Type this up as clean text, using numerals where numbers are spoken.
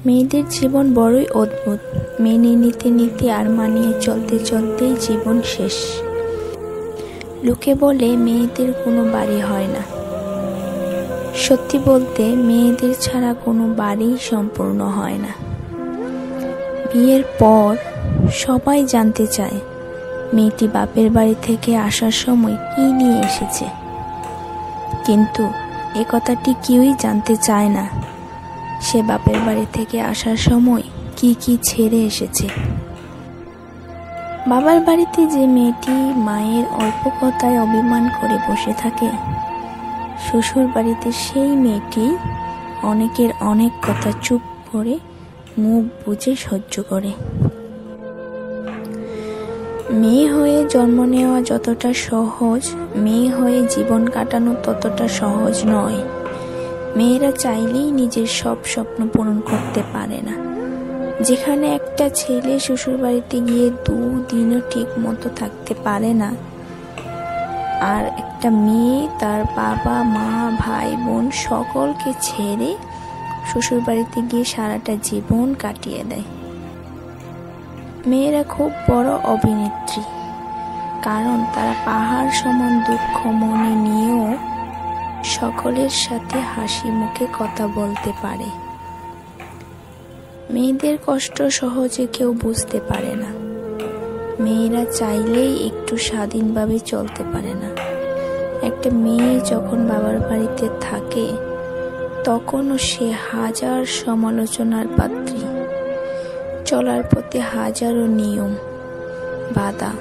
মেয়েদের জীবন বড়ই অদ্ভুত। মেনে নিতে নিতে আর মানিয়ে চলতে চলতেই জীবন শেষ। লোকে বলে মেয়েদের কোনো বাড়ি হয় না। সত্যি বলতে মেয়েদের ছাড়া কোনো বাড়ি সম্পূর্ণ হয় না। বিয়ের পর সবাই জানতে চায় মেয়েটি বাপের বাড়ি থেকে আসার সময় কি নিয়ে এসেছে, কিন্তু এ কথাটি কেউই জানতে চায় না সে বাপের বাড়ি থেকে আসার সময় কি কি ছেড়ে এসেছে। বাবার বাড়িতে যে মেয়েটি মায়ের অল্প কথায় অভিমান করে বসে থাকে, শ্বশুর বাড়িতে সেই মেয়েটি অনেকের অনেক কথা চুপ করে মুখ বুজে সহ্য করে। মেয়ে হয়ে জন্ম নেওয়া যতটা সহজ, মেয়ে হয়ে জীবন কাটানো ততটা সহজ নয়। মেয়েরা চাইলেই নিজের সব স্বপ্ন পূরণ করতে পারে না। যেখানে একটা ছেলে শ্বশুর বাড়িতে গিয়ে 2 দিনও ঠিক মতো থাকতে পারে না, আর একটা মেয়ে তার বাবা মা ভাই বোন সকলকে ছেড়ে শ্বশুর বাড়িতে গিয়ে সারাটা জীবন কাটিয়ে দেয়। মেয়েরা খুব বড় অভিনেত্রী, কারণ তারা পাহাড় সমান দুঃখ মনে নিয়েও সকলের সাথে হাসি মুখে কথা বলতে পারে। মেয়েদের কষ্ট সহজে কেউ বুঝতে পারে না। মেয়েরা চাইলেই একটু স্বাধীনভাবে চলতে পারে না। একটা মেয়ে যখন বাবার বাড়িতে থাকে তখনও সে হাজার সমালোচনার পাত্রী। চলার পথে হাজারো নিয়ম বাধা,